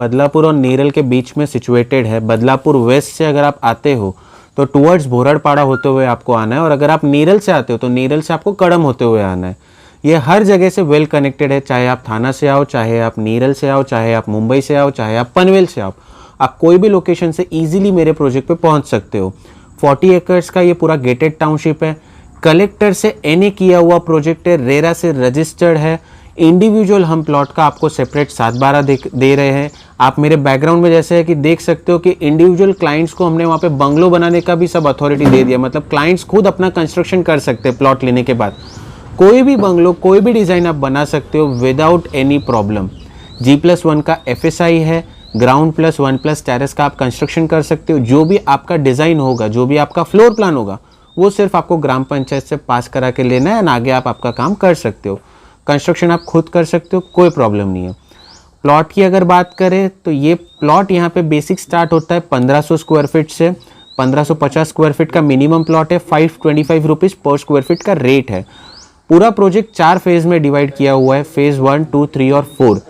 बदलापुर और नेरल के बीच में सिचुएटेड है। बदलापुर वेस्ट से अगर आप आते हो तो टुवर्ड्स भोरड़पाड़ा होते हुए आपको आना है, और अगर आप नेरल से आते हो तो नेरल से आपको कड़म होते हुए आना है। ये हर जगह से वेल कनेक्टेड है, चाहे आप थाना से आओ, चाहे आप नेरल से आओ, चाहे आप मुंबई से आओ, चाहे आप पनवेल से आओ, आप कोई भी लोकेशन से इजीली मेरे प्रोजेक्ट पे पहुंच सकते हो। 40 एकर्स का ये पूरा गेटेड टाउनशिप है, कलेक्टर से एनए किया हुआ प्रोजेक्ट है, रेरा से रजिस्टर्ड है। इंडिविजुअल हम प्लॉट का आपको सेपरेट 7/12 दे रहे हैं। आप मेरे बैकग्राउंड में जैसे है कि देख सकते हो कि इंडिविजुअल क्लाइंट्स को हमने वहाँ पे बंगलो बनाने का भी सब अथॉरिटी दे दिया, मतलब क्लाइंट्स खुद अपना कंस्ट्रक्शन कर सकते हैं प्लॉट लेने के बाद। कोई भी बंगलो, कोई भी डिज़ाइन आप बना सकते हो विदाउट एनी प्रॉब्लम। G+1 का FSI है, ग्राउंड प्लस 1+ टेरेस का आप कंस्ट्रक्शन कर सकते हो। जो भी आपका डिज़ाइन होगा, जो भी आपका फ्लोर प्लान होगा, वो सिर्फ आपको ग्राम पंचायत से पास करा के लेना है, आगे आप आपका काम कर सकते हो। कंस्ट्रक्शन आप खुद कर सकते हो, कोई प्रॉब्लम नहीं है। प्लॉट की अगर बात करें तो ये प्लॉट यहाँ पे बेसिक स्टार्ट होता है 1500 स्क्वायर फीट से। 1550 स्क्वायर फीट का मिनिमम प्लॉट है, 525 रुपीज़ पर स्क्वायर फीट का रेट है। पूरा प्रोजेक्ट 4 फेज में डिवाइड किया हुआ है, फेज 1, 2, 3 और 4।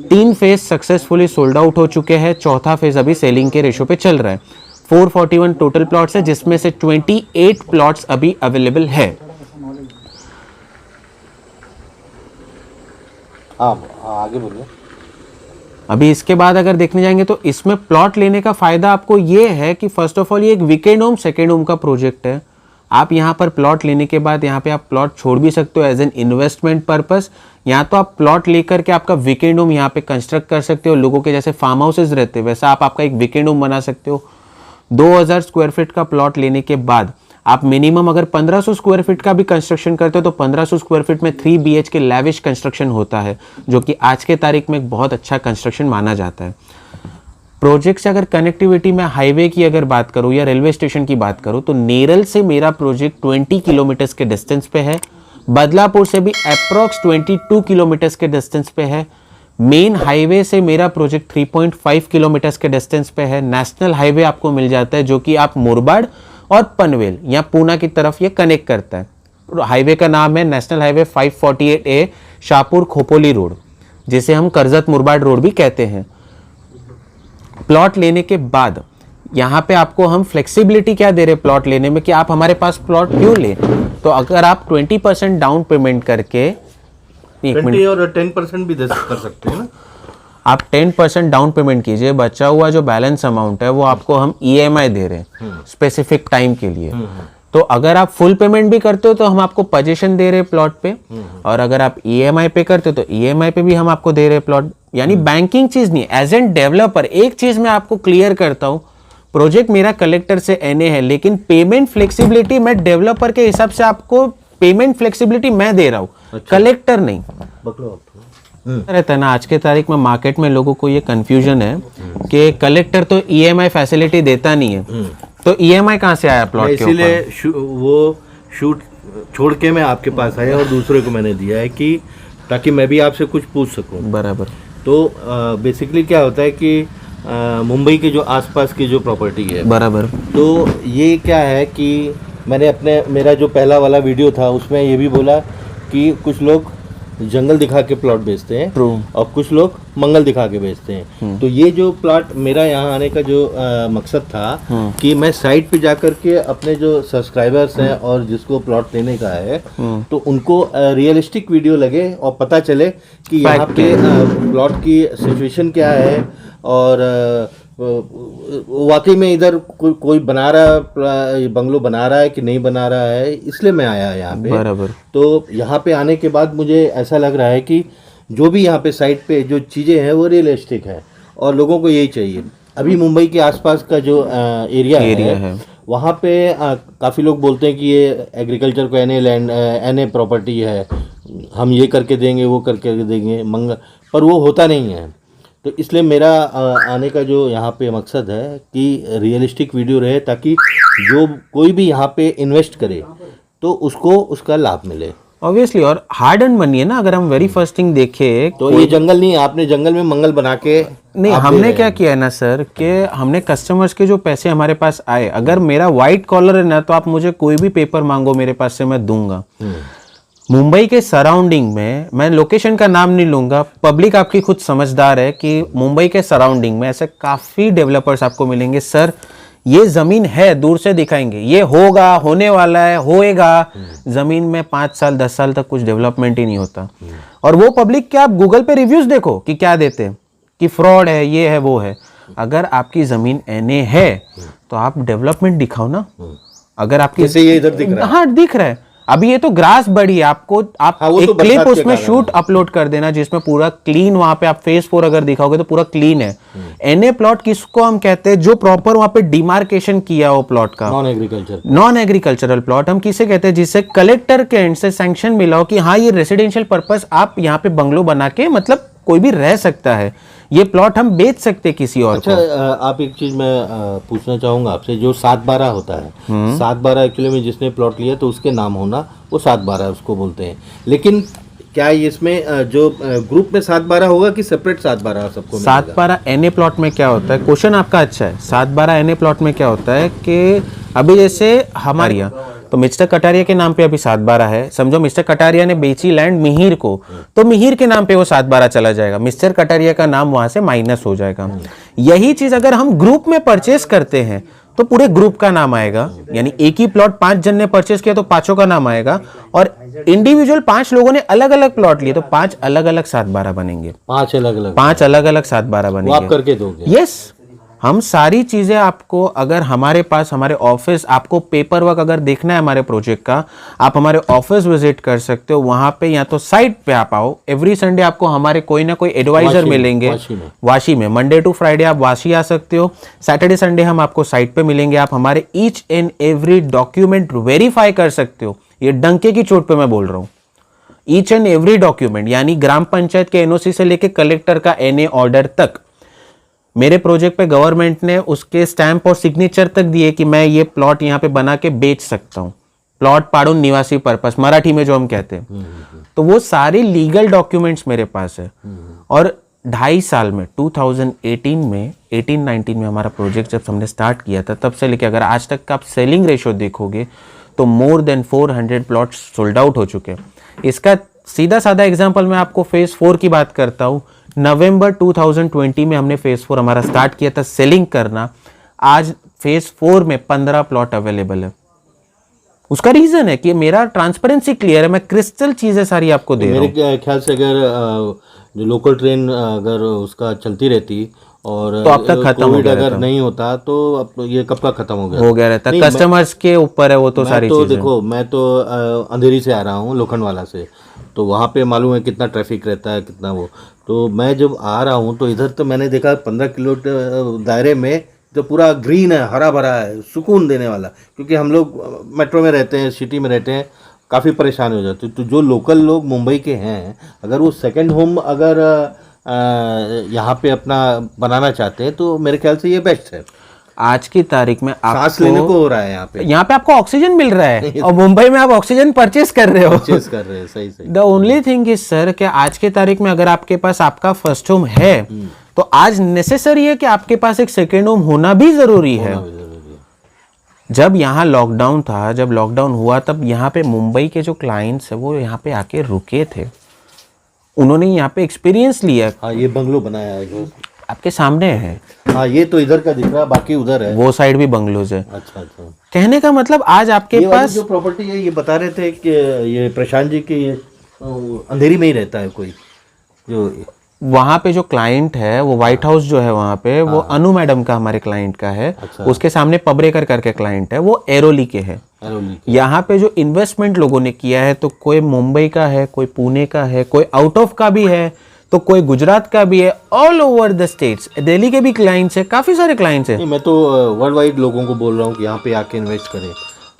3 फेज सक्सेसफुली सोल्ड आउट हो चुके हैं, चौथा फेज अभी सेलिंग के रेशो पे चल रहा है। 441 टोटल प्लॉट्स है, जिसमें से 28 प्लॉट्स अभी अवेलेबल है। आप आगे बोलिए। अभी इसके बाद अगर देखने जाएंगे तो इसमें प्लॉट लेने का फायदा आपको ये है कि फर्स्ट ऑफ ऑल ये एक वीकेंड होम, सेकेंड होम का प्रोजेक्ट है। आप यहाँ पर प्लॉट लेने के बाद यहाँ पे आप प्लॉट छोड़ भी सकते हो एज एन इन्वेस्टमेंट पर्पस, या तो आप प्लॉट लेकर के आपका वीकेंड होम यहाँ पे कंस्ट्रक्ट कर सकते हो। लोगों के जैसे फार्म हाउसेज रहते हैं वैसा आप आपका एक वीकेंड होम बना सकते हो। 2000 स्क्वायर फीट का प्लॉट लेने के बाद आप मिनिमम अगर 1500 स्क्वायर फीट का भी कंस्ट्रक्शन करते हो तो 1500 स्क्वायर फीट में 3 BHK लैविश कंस्ट्रक्शन होता है, जो कि आज के तारीख में एक बहुत अच्छा कंस्ट्रक्शन माना जाता है। प्रोजेक्ट से अगर कनेक्टिविटी में हाईवे की अगर बात करूं या रेलवे स्टेशन की बात करूं तो नेरल से मेरा प्रोजेक्ट 20 किलोमीटर्स के डिस्टेंस पे है। बदलापुर से भी अप्रॉक्स 22 किलोमीटर्स के डिस्टेंस पे है। मेन हाईवे से मेरा प्रोजेक्ट 3.5 किलोमीटर्स के डिस्टेंस पे है। नेशनल हाईवे आपको मिल जाता है, जो कि आप मुरबाड और पनवेल या पूना की तरफ ये कनेक्ट करता है। हाईवे का नाम है national highway 548A Shahpur Khopoli road, जिसे हम करजत मुरबाड रोड भी कहते हैं। प्लॉट लेने के बाद यहाँ पे आपको हम फ्लेक्सिबिलिटी क्या दे रहे हैं प्लॉट लेने में, कि आप हमारे पास प्लॉट क्यों ले, तो अगर आप 20% डाउन पेमेंट करके 20 और 10% भी कर सकते हैं ना। आप 10% डाउन पेमेंट कीजिए, बचा हुआ जो बैलेंस अमाउंट है वो आपको हम EMI दे रहे हैं स्पेसिफिक टाइम के लिए। तो अगर आप फुल पेमेंट भी करते हो तो हम आपको पोजीशन दे रहे हैं प्लॉट पे, और अगर आप EMI पे करते हो तो EMI पे भी हम आपको दे रहे हैं प्लॉट। यानी बैंकिंग चीज नहीं, एज एन डेवलपर एक चीज मैं आपको क्लियर करता हूं, प्रोजेक्ट मेरा कलेक्टर से NA है, लेकिन पेमेंट फ्लेक्सिबिलिटी मैं डेवलपर के हिसाब से आपको पेमेंट फ्लेक्सिबिलिटी मैं दे रहा हूँ। अच्छा। कलेक्टर नहीं रहता है ना। आज के तारीख में मार्केट में लोगों को ये कंफ्यूजन है कि कलेक्टर तो EMI फैसिलिटी देता नहीं है, तो EMI कहाँ से आया प्लॉट के ऊपर? इसीलिए वो शूट छोड़ के मैं आपके पास आया और दूसरे को मैंने दिया है कि ताकि मैं भी आपसे कुछ पूछ सकूं। बराबर। तो बेसिकली क्या होता है कि मुंबई के जो आसपास की जो प्रॉपर्टी है, बराबर, तो ये क्या है कि मैंने मेरा जो पहला वाला वीडियो था उसमें ये भी बोला कि कुछ लोग जंगल दिखा के प्लॉट बेचते हैं और कुछ लोग मंगल दिखा के बेचते हैं। तो ये जो प्लॉट मेरा यहाँ आने का जो मकसद था कि मैं साइट पे जाकर के अपने जो सब्सक्राइबर्स हैं और जिसको प्लॉट लेने का है तो उनको रियलिस्टिक वीडियो लगे और पता चले कि यहाँ पे प्लॉट की सिचुएशन क्या है और वाकई में इधर कोई बना रहा बंगलो बना रहा है कि नहीं बना रहा है। इसलिए मैं आया यहाँ पे। बराबर। तो यहाँ पे आने के बाद मुझे ऐसा लग रहा है कि जो भी यहाँ पे साइट पे जो चीज़ें हैं वो रियलिस्टिक है और लोगों को यही चाहिए। अभी मुंबई के आसपास का जो एरिया है वहाँ पे काफ़ी लोग बोलते हैं कि ये एग्रीकल्चर को NA प्रॉपर्टी है, हम ये करके देंगे वो करके देंगे पर वो होता नहीं है। तो इसलिए मेरा आने का जो यहाँ पे मकसद है कि रियलिस्टिक वीडियो रहे ताकि जो कोई भी यहाँ पे इन्वेस्ट करे तो उसको उसका लाभ मिले। ऑब्वियसली, और हार्ड एंड मनी है ना। अगर हम वेरी फर्स्ट थिंग देखें तो ये जंगल नहीं, आपने जंगल में मंगल बना के नहीं, हमने क्या किया है ना सर कि हमने कस्टमर्स के जो पैसे हमारे पास आए, अगर मेरा व्हाइट कॉलर है ना तो आप मुझे कोई भी पेपर मांगो मेरे पास से मैं दूंगा। मुंबई के सराउंडिंग में, मैं लोकेशन का नाम नहीं लूंगा, पब्लिक आपकी खुद समझदार है कि मुंबई के सराउंडिंग में ऐसे काफ़ी डेवलपर्स आपको मिलेंगे, सर ये ज़मीन है, दूर से दिखाएंगे, ये होगा, होने वाला है, होएगा। ज़मीन में 5 साल 10 साल तक कुछ डेवलपमेंट ही नहीं होता। और वो पब्लिक के आप गूगल पे रिव्यूज़ देखो कि क्या देते हैं, कि फ्रॉड है, ये है, वो है। अगर आपकी ज़मीन एनए है तो आप डेवलपमेंट दिखाओ ना। अगर आपकी जैसे ये इधर दिख रहा है, हाँ दिख रहा है, अभी ये तो ग्रास बड़ी है, आपको आप हाँ, वो एक तो क्लिप बरसात के उसमें कारण शूट अपलोड कर देना जिसमें पूरा क्लीन, वहां पे आप फेज 4 अगर दिखाओगे तो पूरा क्लीन है। एनए प्लॉट किसको हम कहते हैं, जो प्रॉपर वहां पे डिमार्केशन किया हो प्लॉट का, नॉन एग्रीकल्चरल प्लॉट हम किसे कहते हैं, जिससे कलेक्टर के एंड से सैंक्शन मिला हो कि हाँ ये रेसिडेंशियल पर्पस, आप यहाँ पे बंगलो बना के मतलब कोई भी रह सकता है, ये प्लॉट हम बेच सकते किसी और अच्छा, आप एक चीज मैं पूछना चाहूंगा आपसे, जो 7/12 होता है, 7/12 एक्चुअली में जिसने प्लॉट लिया तो उसके नाम होना, वो 7/12 उसको बोलते हैं। लेकिन क्या इसमें जो ग्रुप में 7/12 होगा कि सेपरेट 7/12 सबको? 7/12 एनए प्लॉट में क्या होता है, क्वेश्चन आपका अच्छा है। 7/12 एनए प्लॉट में क्या होता है कि अभी जैसे हमारे यहाँ तो मिस्टर कटारिया के नाम पे अभी 7/12 है, समझो मिस्टर कटारिया ने बेची लैंड मिहिर को, तो मिहिर के नाम पे वो 7/12 चला जाएगा, मिस्टर कटारिया का नाम वहां से माइनस हो जाएगा। यही चीज अगर हम ग्रुप में परचेस करते हैं तो पूरे ग्रुप का नाम आएगा, यानी एक ही प्लॉट 5 जन ने परचेस किया तो 5 का नाम आएगा, और इंडिविजुअल 5 लोगों ने अलग अलग प्लॉट लिए तो 5 अलग अलग 7/12 बनेंगे, 5 अलग अलग 7/12 आप बनेंगे। करके दोगे? यस, हम सारी चीजें आपको, अगर हमारे पास हमारे ऑफिस, आपको पेपर वर्क अगर देखना है हमारे प्रोजेक्ट का, आप हमारे ऑफिस विजिट कर सकते हो। वहां पे या तो साइट पे आप आओ, एवरी संडे आपको हमारे कोई ना कोई एडवाइजर मिलेंगे वाशी में, मंडे टू फ्राइडे आप वाशी आ सकते हो, सैटरडे संडे हम आपको साइट पे मिलेंगे, आप हमारे each and every document verify कर सकते हो। ये डंके की चोट पे मैं बोल रहा हूँ, ईच एंड एवरी डॉक्यूमेंट, यानी ग्राम पंचायत के एनओसी से लेके कलेक्टर का एनए ऑर्डर तक। मेरे प्रोजेक्ट पे गवर्नमेंट ने उसके स्टैंप और सिग्नेचर तक दिए कि मैं ये प्लॉट यहाँ पे बना के बेच सकता हूँ, प्लॉट पाड़ो निवासी पर्पस, मराठी में जो हम कहते हैं। तो वो सारे लीगल डॉक्यूमेंट्स मेरे पास है। और 2.5 साल में 2018 में 18-19 में हमारा प्रोजेक्ट जब हमने स्टार्ट किया था, तब से लेके अगर आज तक का आप सेलिंग रेशो देखोगे तो more than 400 plot sold out हो चुके हैं। इसका सीधा साधा एग्जाम्पल मैं आपको फेज 4 की बात करता हूँ। नवंबर 2020 में हमने फेज 4 हमारा स्टार्ट किया था सेलिंग करना। आज फेज 4 में 15 प्लॉट अवेलेबल है। उसका रीजन है कि मेरा ट्रांसपेरेंसी क्लियर है, मैं क्रिस्टल चीजें सारी आपको दे रहा हूं। मेरे ख्याल से अगर जो लोकल ट्रेन अगर उसका चलती रहती और तो अब तक खत्म हो गया अगर नहीं होता तो अब ये कब का खत्म हो गया रहता। कस्टमर्स के ऊपर है वो तो सारी चीजें। देखो, मैं तो अंधेरी से आ रहा हूँ, लोखंडवाला से, तो वहाँ पे मालूम है कितना ट्रैफिक रहता है, कितना वो। तो मैं जब आ रहा हूँ तो इधर तो मैंने देखा 15 किलो दायरे में जो पूरा ग्रीन है, हरा भरा है, सुकून देने वाला। क्योंकि हम लोग मेट्रो में रहते हैं, सिटी में रहते हैं, काफ़ी परेशान हो जाते हैं। तो जो लोकल लोग मुंबई के हैं, अगर वो सेकंड होम अगर यहाँ पे अपना बनाना चाहते हैं तो मेरे ख्याल से ये बेस्ट है। आज की तारीख में आपको सांस लेने को हो रहा है, यहाँ पे आपको ऑक्सीजन मिल रहा है और मुंबई में आप ऑक्सीजन परचेस कर रहे हो। सही। The only thing is sir कि आज की तारीख में अगर आपके पास आपका फर्स्ट होम है तो आज नेसेसरी है कि आपके पास एक सेकेंड होम होना भी जरूरी है। जब यहाँ लॉकडाउन था, जब लॉकडाउन हुआ तब यहाँ पे मुंबई के जो क्लाइंट्स है वो यहाँ पे आके रुके थे, उन्होंने यहाँ पे एक्सपीरियंस लिया। हाँ, ये बंगलो बनाया है आपके सामने है। हाँ, ये तो इधर का दिख रहा है, बाकी उधर है, वो साइड भी बंगलोज है। अच्छा। कहने का मतलब आज आपके पास जो प्रॉपर्टी है, ये बता रहे थे कि ये प्रशांत जी की अंधेरी में ही रहता है कोई, जो वहाँ पे जो क्लाइंट है वो व्हाइट हाउस जो है वहाँ पे वो अनु मैडम का हमारे क्लाइंट का है। अच्छा। उसके सामने पब्रेकर करके क्लाइंट है, वो एरोली के है। यहाँ पे जो इन्वेस्टमेंट लोगों ने किया है तो कोई मुंबई का है, कोई पुणे का है, कोई आउट ऑफ का भी है, तो कोई गुजरात का भी है, all over the states. Delhi के भी क्लाइंट्स है, काफी सारे क्लाइंट्स है। मैं तो वर्ल्ड वाइड लोगों को बोल रहा हूँ कि यहाँ पे आके इन्वेस्ट करें,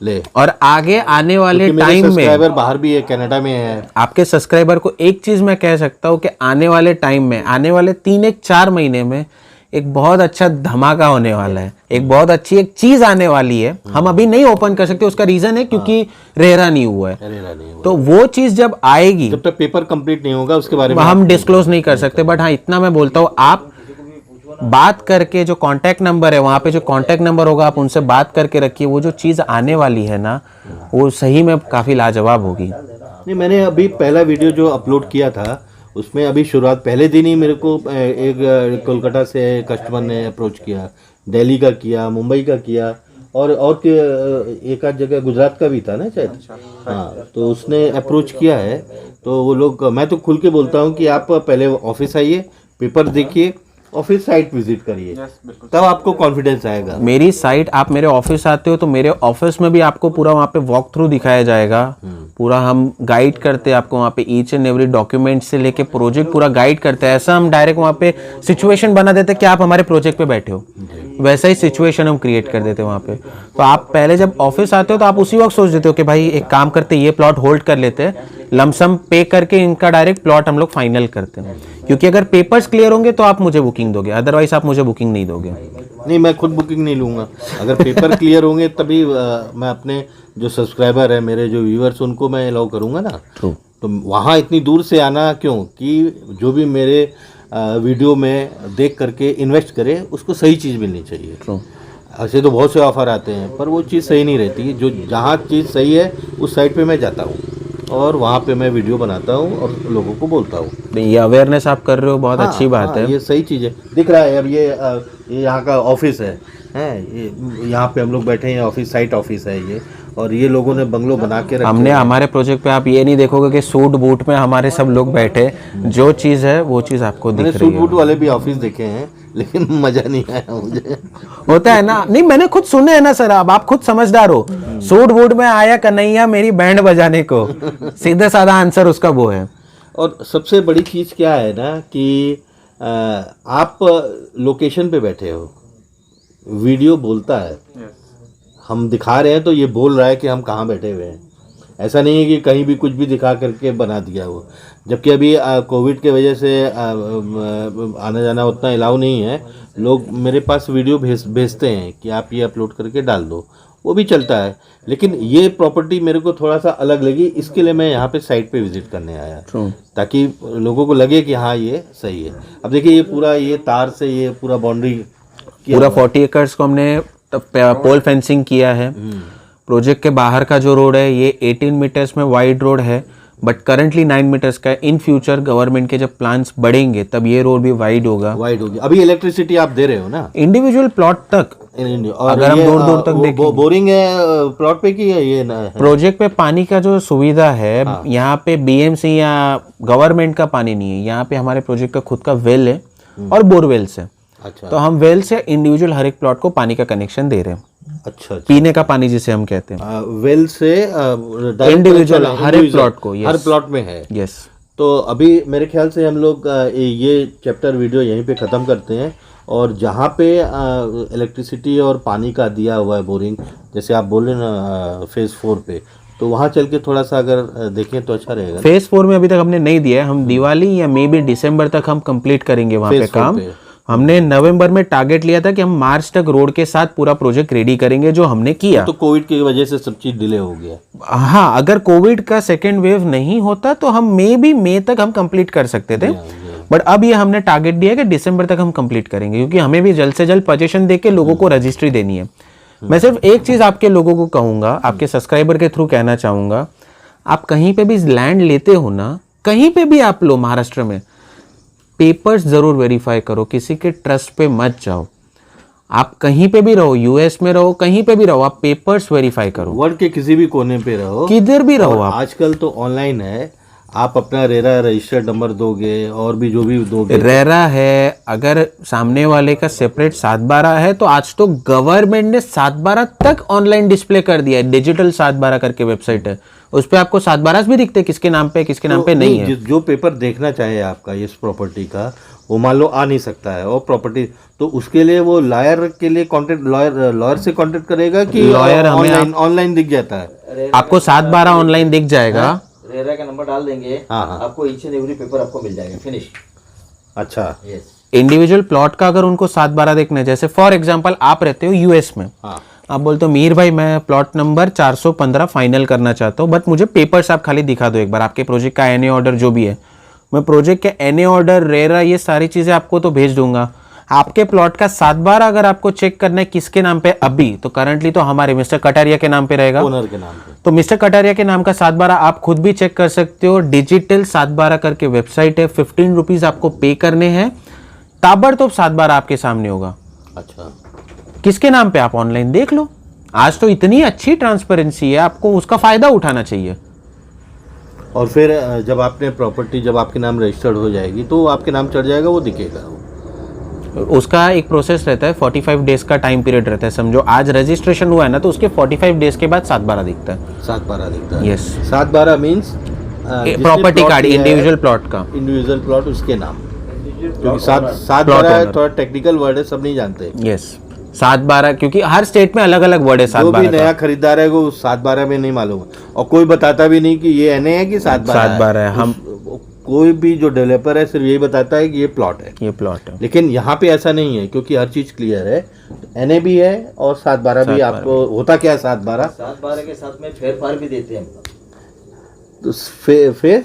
ले। और आगे आने वाले टाइम में सब्सक्राइबर बाहर भी है, कनाडा में है। आपके सब्सक्राइबर को एक चीज मैं कह सकता हूँ कि आने वाले टाइम में, आने वाले 3-4 महीने में एक बहुत अच्छा धमाका होने वाला है, एक बहुत अच्छी एक चीज आने वाली है। हम अभी नहीं ओपन कर सकते, उसका रीजन है क्योंकि रेरा नहीं हुआ है। तो वो चीज जब आएगी, जब तक पेपर कंप्लीट नहीं होगा उसके बारे में हम डिस्क्लोज नहीं कर सकते। बट हाँ, इतना मैं बोलता हूँ, आप बात करके जो कांटेक्ट नंबर है, वहां पे जो कांटेक्ट नंबर होगा आप उनसे बात करके रखिए। वो जो चीज आने वाली है ना, वो सही में काफी लाजवाब होगी। नहीं, मैंने अभी पहला वीडियो जो अपलोड किया था उसमें अभी शुरुआत पहले दिन ही मेरे को एक कोलकाता से कस्टमर ने अप्रोच किया, दिल्ली का किया, मुंबई का किया, और एक आध जगह गुजरात का भी था ना शायद। हाँ, तो उसने अप्रोच किया है। तो वो लोग, मैं तो खुल के बोलता हूँ कि आप पहले ऑफिस आइए, पेपर देखिए और फिर साइट विजिट करिए, तब आपको कॉन्फिडेंस आएगा। मेरी साइट, आप मेरे ऑफिस आते हो तो मेरे ऑफिस में भी आपको पूरा वहाँ पे वॉक थ्रू दिखाया जाएगा, पूरा हम गाइड करते हैं आपको वहाँ पे, ईच एंड एवरी डॉक्यूमेंट से लेके प्रोजेक्ट पूरा गाइड करते हैं। ऐसा हम डायरेक्ट वहाँ पे सिचुएशन बना देते हैं कि आप हमारे प्रोजेक्ट पे बैठे हो, वैसा ही सिचुएशन हम क्रिएट कर देते हैं वहाँ पे। तो आप पहले जब ऑफिस आते हो तो आप उसी वक्त सोच देते हो कि भाई एक काम करते, ये प्लॉट होल्ड कर लेते हैं, लमसम पे करके इनका डायरेक्ट प्लॉट हम लोग फाइनल करते हैं, क्योंकि अगर पेपर्स क्लियर होंगे तो आप मुझे बुकिंग दोगे, अदरवाइज आप मुझे बुकिंग नहीं दोगे। नहीं, मैं खुद बुकिंग नहीं लूँगा। अगर पेपर क्लियर होंगे तभी मैं अपने जो सब्सक्राइबर है, मेरे जो व्यूअर्स, उनको मैं अलाउ करूँगा ना। ट्रू। तो वहाँ इतनी दूर से आना क्यों, कि जो भी मेरे वीडियो में देख करके इन्वेस्ट करे उसको सही चीज़ मिलनी चाहिए। ट्रू। ऐसे तो बहुत से ऑफर आते हैं पर वो चीज़ सही नहीं रहती। जो जहाँ चीज़ सही है उस साइट पे मैं जाता हूँ और वहाँ पे मैं वीडियो बनाता हूँ और लोगों को बोलता हूँ। ये अवेयरनेस आप कर रहे हो, बहुत अच्छी बात है। ये सही चीज़ है। दिख रहा है अब ये यहाँ का ऑफिस है, ये यहाँ पे हम लोग बैठे हैं, ऑफिस, साइट ऑफिस है ये, और ये लोगों ने बंगलो बना के रखा। हमने हमारे प्रोजेक्ट पे आप ये नहीं देखोगे कि सूट बूट में हमारे सब लोग बैठे, जो चीज़ है वो चीज़ आपको दिख रही है। सूट बूट वाले भी ऑफिस देखे हैं लेकिन मजा नहीं आया मुझे। होता है ना, नहीं मैंने खुद सुने हैं ना सर, अब आप खुद समझदार हो। सूट बूट में आया कन्हैया मेरी बैंड बजाने को, सीधा साधा आंसर उसका वो है। और सबसे बड़ी चीज़ क्या है ना कि आप लोकेशन पे बैठे हो, वीडियो बोलता है। हम दिखा रहे हैं तो ये बोल रहा है कि हम कहाँ बैठे हुए हैं। ऐसा नहीं है कि कहीं भी कुछ भी दिखा करके बना दिया हो। जबकि अभी कोविड के वजह से आना जाना उतना अलाउ नहीं है। लोग मेरे पास वीडियो भेजते हैं कि आप ये अपलोड करके डाल दो, वो भी चलता है। लेकिन ये प्रॉपर्टी मेरे को थोड़ा सा अलग लगी, इसके लिए मैं यहाँ पे साइट पे विजिट करने आया, ताकि लोगों को लगे कि हाँ ये सही है। अब देखिए ये पूरा, ये तार से ये पूरा बाउंड्री, पूरा 40 एकर्स को हमने पोल फेंसिंग किया है। प्रोजेक्ट के बाहर का जो रोड है ये 18 मीटर्स में वाइड रोड है, बट करंटली 9 मीटर्स का है। इन फ्यूचर गवर्नमेंट के जब प्लान्स बढ़ेंगे तब ये रोड भी वाइड होगा। अभी इलेक्ट्रिसिटी आप दे रहे हो ना इंडिविजुअल प्लॉट तक, और अगर हम दूर दूर तक देखें। बोरिंग है प्लॉट पे की है ये ना है? प्रोजेक्ट पे पानी का जो सुविधा है, यहाँ पे बीएमसी या गवर्नमेंट का पानी नहीं है, यहाँ पे हमारे प्रोजेक्ट का खुद का वेल है और बोरवेल्स है। अच्छा। तो हम वेल से इंडिविजुअल हर एक प्लॉट को पानी का कनेक्शन दे रहे हैं। अच्छा। पीने का पानी जिसे हम कहते हैं, वेल से इंडिविजुअल हर एक प्लॉट को, हर प्लॉट में है। यस। तो अभी मेरे ख्याल से हम लोग ये चैप्टर वीडियो यहीं पे ख़त्म करते हैं, और जहाँ पे इलेक्ट्रिसिटी और पानी का दिया हुआ है बोरिंग, जैसे आप बोले ना फेज़ 4 पे, तो वहाँ चल के थोड़ा सा अगर देखें तो अच्छा रहेगा। फेज़ 4 में अभी तक हमने नहीं दिया है, हम दिवाली या मे बी दिसंबर तक हम कंप्लीट करेंगे वहाँ पे काम। हमने नवंबर में टारगेट लिया था कि हम मार्च तक रोड के साथ पूरा प्रोजेक्ट रेडी करेंगे, जो हमने किया। तो कोविड की वजह से सब चीज़ डिले हो गया। हाँ, अगर कोविड का सेकेंड वेव नहीं होता तो हम मे तक हम कंप्लीट कर सकते थे, बट अब ये हमने टारगेट दिया है कि दिसंबर तक हम कंप्लीट करेंगे, क्योंकि हमें भी जल्द से जल्द पोजीशन देके लोगों को रजिस्ट्री देनी है। मैं सिर्फ एक चीज आपके लोगों को कहूंगा, आपके सब्सक्राइबर के थ्रू कहना चाहूंगा, आप कहीं पे भी लैंड लेते हो ना, कहीं पे भी आप लो महाराष्ट्र में, पेपर्स जरूर वेरीफाई करो, किसी के ट्रस्ट पे मत जाओ। आप कहीं पे भी रहो, यूएस में रहो, कहीं पे भी रहो, आप पेपर्स वेरीफाई करो। वर्ल्ड के किसी भी कोने पे रहो, किधर भी रहो आप। आजकल तो ऑनलाइन है, आप अपना रेरा रजिस्टर्ड नंबर दोगे और भी जो भी दोगे। रेरा है, अगर सामने वाले का सेपरेट 7/12 है तो आज तो गवर्नमेंट ने 7/12 तक ऑनलाइन डिस्प्ले कर दिया है। डिजिटल 7/12 करके वेबसाइट है, उस पे आपको 7/12 भी दिखते हैं, किसके नाम पे किसके नाम पे नहीं है। जो पेपर देखना चाहे आपका इस प्रॉपर्टी का, वो मान लो आ नहीं सकता है, और प्रॉपर्टी तो उसके लिए वो लॉयर के लिए कॉन्टेक्ट, लॉयर से कॉन्टेक्ट करेगा कि लॉयर हमें ऑनलाइन दिख जाता है? आपको 7/12 ऑनलाइन दिख जाएगा। रेरा का नंबर डाल देंगे, आपको ईच एंड एवरी पेपर आपको मिल जाएगा, फिनिश। अच्छा। यस। इंडिविजुअल प्लॉट का अगर उनको 7/12 देखना है, जैसे फॉर एग्जांपल आप रहते हो यूएस में, आप बोलते हो मीर भाई मैं प्लॉट नंबर 415 फाइनल करना चाहता हूँ, बट मुझे पेपर्स आप खाली दिखा दो एक बार, आपके प्रोजेक्ट का एनए ऑर्डर जो भी है, मैं प्रोजेक्ट के एनए ऑर्डर, रेरा, ये सारी चीजें आपको तो भेज दूंगा। आपके प्लॉट का 7/12 अगर आपको चेक करना है किसके नाम पे अभी, तो करंटली तो हमारे मिस्टर कटारिया के नाम पे रहेगा, ओनर के नाम पे। तो मिस्टर कटारिया के नाम का 7/12 आप खुद भी चेक कर सकते हो। डिजिटल 7/12 करके वेबसाइट है, 15 रुपीज आपको पे करने हैं, ताबड़तोड़ 7/12 आपके सामने होगा। अच्छा, किसके नाम पे आप ऑनलाइन देख लो। आज तो इतनी अच्छी ट्रांसपेरेंसी है, आपको उसका फायदा उठाना चाहिए। और फिर जब आपने प्रॉपर्टी जब आपके नाम रजिस्टर्ड हो जाएगी तो आपके नाम चढ़ जाएगा, वो दिखेगा। उसका एक प्रोसेस रहता है, 45 डेज का टाइम पीरियड रहता है। समझो आज रजिस्ट्रेशन हुआ है ना, तो उसके 45 डेज के बाद 7/12 दिखता है। 7/12 दिखता है। Yes, 7/12 means property card, individual plot का, इंडिविजुअल प्लॉट उसके नाम, क्योंकि 7/12 थोड़ा टेक्निकल वर्ड है, सब नहीं जानते। यस, 7/12 क्योंकि हर स्टेट में अलग अलग वर्ड है। जो भी 7/12 नया खरीदार है वो 7/12 में नहीं मालूम है, और कोई बताता भी नहीं कि ये एनए है कि 7/12 है। हम कोई भी जो डेवलपर है सिर्फ यही बताता है कि ये प्लॉट है, ये प्लॉट है। लेकिन यहाँ पे ऐसा नहीं है, क्योंकि हर चीज क्लियर है। एनए भी है और 7/12 भी। आपको होता क्या है 7/12 के साथ में फेरफार भी देते हैं। तो फेरफार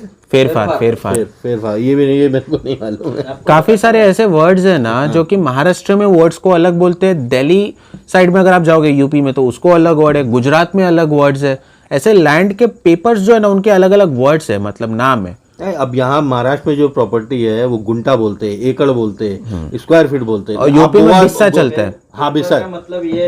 ये भी नहीं, ये मेरे को नहीं मालूम है। काफी सारे ऐसे वर्ड्स हैं ना जो कि महाराष्ट्र में वर्ड्स को अलग बोलते हैं, दिल्ली साइड में अगर आप जाओगे यूपी में तो उसको अलग वर्ड है, गुजरात में अलग वर्ड्स है। ऐसे लैंड के पेपर्स जो है ना उनके अलग अलग वर्ड्स है, मतलब नाम है। अब यहाँ महाराष्ट्र में जो प्रॉपर्टी है वो गुंटा बोलते हैं, एकड़ बोलते हैं, स्क्वायर फीट बोलते हैं। और यूपी में बिस्सा चलता है। हाँ, बिस्सा मतलब ये